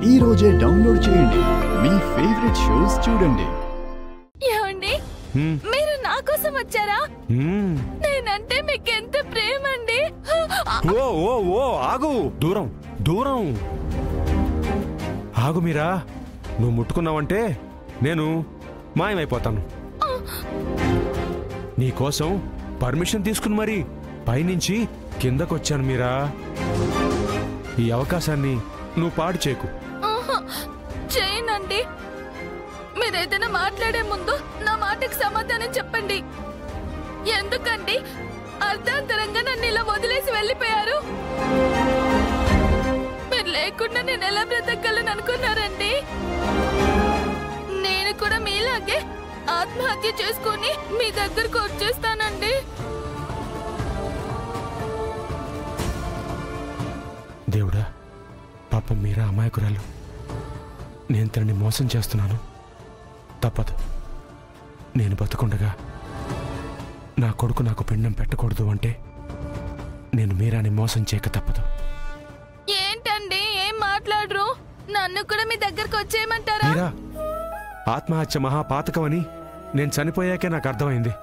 ఈ రోజే డౌన్లోడ్ చేయండి, మీ ఫేవరెట్ షోస్ చూడండి. ఏమండి, మీరు నా కోసం వచ్చారా? నేనంటే మీకు ఎంత ప్రేమ అండి. ఓ ఓ ఓ ఆగు, దూరం దూరం ఆగు. మీరా, నువ్వు ముట్టుకున్నావంటే నేను మాయమైపోతాను. నీకోసం పర్మిషన్ తీసుకుని మరి పైనుంచి కిందకొచ్చాను. మీరా, ఈ అవకాశాన్ని నువ్వు పాడు చేయకు. చేయనండి. మీరేదైనా మాట్లాడే ముందు నా మాటకు సమాధానం చెప్పండి. ఎందుకండి అర్ధాంతరంగా నన్ను ఇలా వదిలేసి వెళ్ళిపోయారు? మీరు లేకుండా నేను ఎలా బ్రతకగలను అనుకున్నారండి? నేను కూడా మీలాగే ఆత్మహత్య చేసుకుని మీ దగ్గరకు వచ్చేస్తానండి. దేవుడా, పాపం మీరా అమాయకురాలు. నేను తనని మోసం చేస్తున్నాను. తప్పదు. నేను బతుకుండగా నా కొడుకు నాకు పిండం పెట్టకూడదు అంటే నేను మీరాని మోసం చేయక తప్పదు. ఏంటండి, ఏం మాట్లాడరు? నన్ను కూడా మీ దగ్గరకు వచ్చేయమంటారా? మీరా, ఆత్మహత్య మహాపాతకమని నేను చనిపోయాకే నాకు అర్థమైంది.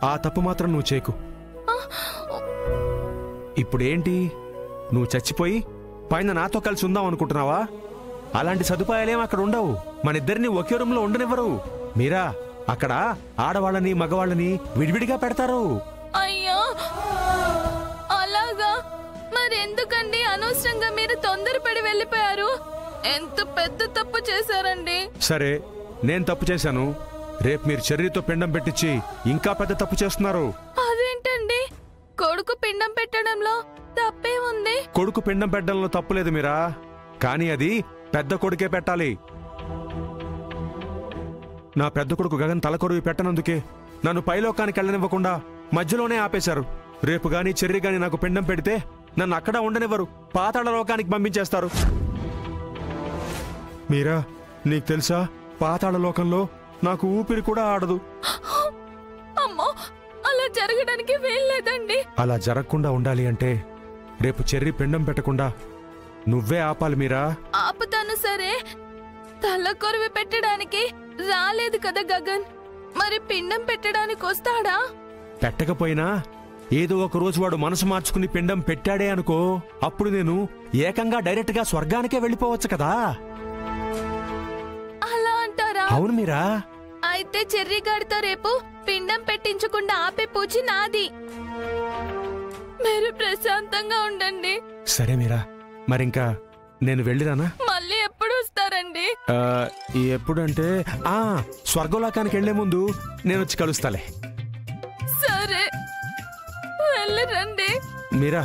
ఆ తప్పు మాత్రం నువ్వు చేయకు. ఇప్పుడేంటి, నువ్వు చచ్చిపోయి పైన నాతో కలిసి ఉందాం అనుకుంటున్నావా? అలాంటి సదుపాయాలేం అక్కడ ఉండవు. మనిద్దరిని ఒకే రూమ్లో ఉండనివ్వరు. మీరా, అక్కడ ఆడవాళ్ళని మగవాళ్ళని విడివిడిగా పెడతారు. అయ్యో, అలాగా? మరెందుకండి అనవసరంగా మీరు తొందరపడి వెళ్ళిపోయారు? ఎంత పెద్ద తప్పు చేశారండి. సరే, నేను తప్పు చేశాను. రేపు మీరు చెర్రీతో పిండం పెట్టించి ఇంకా పెద్ద తప్పు చేస్తున్నారు. అదేంటండి, కొడుకు పిండం పెట్టడంలో తప్పే ఉంది? కొడుకు పిండం పెట్టడంలో తప్పులేదు మీరా, కానీ అది పెద్ద కొడుకే పెట్టాలి. నా పెద్ద కొడుకు గగన్ తలకొరువి పెట్టనందుకే నన్ను పైలోకానికి వెళ్ళనివ్వకుండా మధ్యలోనే ఆపేశారు. రేపు గాని చెర్రీ గాని నాకు పిండం పెడితే నన్ను అక్కడ ఉండనివ్వరు, పాతాళ లోకానికి పంపించేస్తారు. మీరా, నీకు తెలుసా, పాతాళ లోకంలో నాకు ఊపిరి కూడా ఆడదు. అమ్మో, అలా జరగడానికి వీల్లేదండి. అలా జరగకుండా ఉండాలి అంటే రేపు చెర్రీ పిండం పెట్టకుండా నువ్వే ఆపాలి. మీరా, ఆపుతాను. సరే, తల కొరివి పెట్టడానికి రాలేదు కదా గగన్, మరి పిండం పెట్టడానికి వస్తాడా? పెట్టకపోయినా ఏదో ఒక రోజు వాడు మనసు మార్చుకుని పిండం పెట్టాడే అనుకో, అప్పుడు నేను ఏకంగా డైరెక్ట్ గా స్వర్గానికే వెళ్ళిపోవచ్చు కదా. అలా అంటారా? అవును మీరా. అయితే చెర్రీ గాడితో రేపు పిండం పెట్టించకుండా ఆపే పూచి నాది. మీరు ప్రశాంతంగా ఉండండి. సరే మీరా, మరింకా నేను వెళ్ళిరానా? మళ్ళీ ఎప్పుడు వస్తారండి? ఎప్పుడంటే స్వర్గలోకానికి వెళ్లే ముందు నేను వచ్చి కలుస్తాలే. సరే, వెళ్ళరండి. మీరా,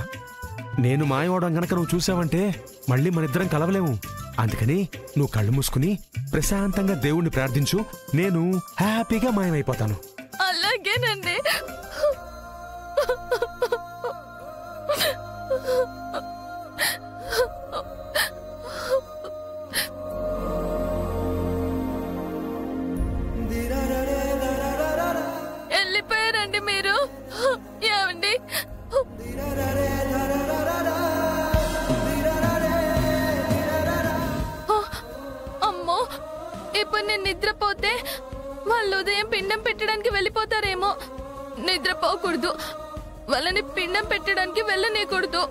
నేను మాయవడం గనక నువ్వు చూసావంటే మళ్ళీ మనిద్దరం కలవలేము. అందుకని నువ్వు కళ్ళు మూసుకుని ప్రశాంతంగా దేవుణ్ణి ప్రార్థించు, నేను హ్యాపీగా మాయమైపోతాను. అలాగేనండి. వెళ్ళిపోయారండి మీరు. ఏమండి, అమ్మో, ఇప్పుడు నేను నిద్రపోతే వాళ్ళు ఉదయం పిండం పెట్టడానికి వెళ్ళిపోతారేమో. నిద్రపోకూడదు, వాళ్ళని పిండం పెట్టడానికి వెళ్ళనీయకూడదు.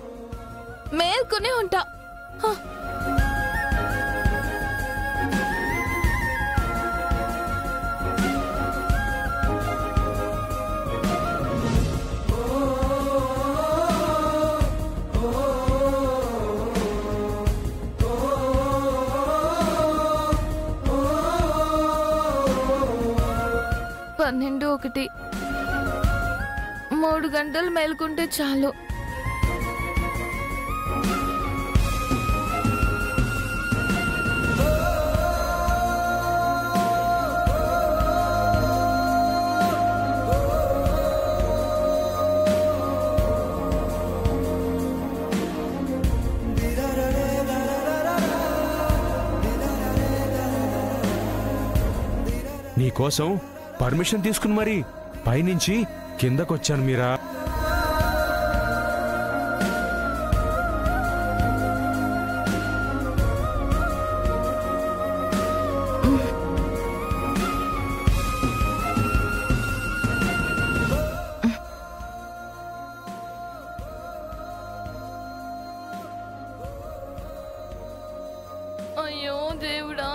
మేల్కొనే ఉంటా. పన్నెండు, 1, 3 గంటలు మేల్కుంటే చాలు. నీకోసం పర్మిషన్ తీసుకుని మరి పైనుంచి కిందకొచ్చాను మీరా. అయ్యో దేవుడా.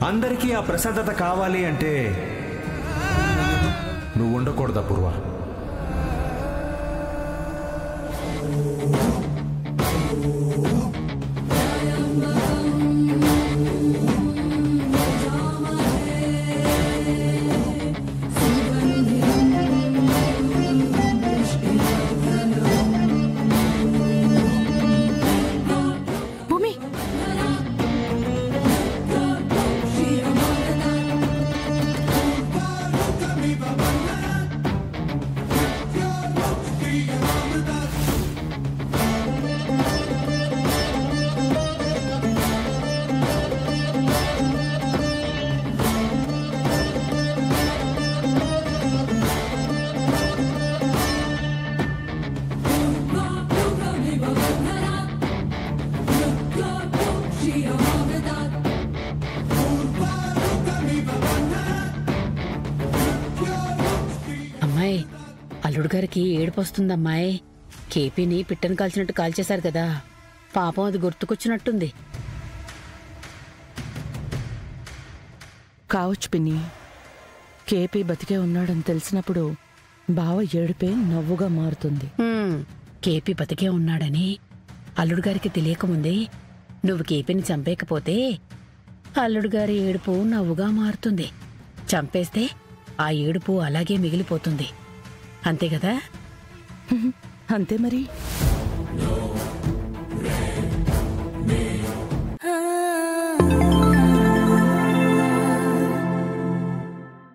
అందరికీ ఆ ప్రశాంతత కావాలి అంటే నువ్వు ఉండకూడదా పూర్వ? అల్లుడు గారికి ఏడుపు వస్తుందమ్మాయి. కేపీని పిట్టను కాల్చినట్టు కాల్చేశారు కదా, పాపం అది గుర్తుకొచ్చినట్టుంది. కావచ్చు పిన్ని. కేపీ బతికే ఉన్నాడని తెలిసినప్పుడు బావ ఏడుపే నవ్వుగా మారుతుంది. కేపీ బతికే ఉన్నాడని అల్లుడు గారికి తెలియకముందే నువ్వు కేపీని చంపేకపోతే అల్లుడు గారి ఏడుపు నవ్వుగా మారుతుంది. చంపేస్తే ఆ ఏడుపు అలాగే మిగిలిపోతుంది. అంతే కదా? అంతే మరి.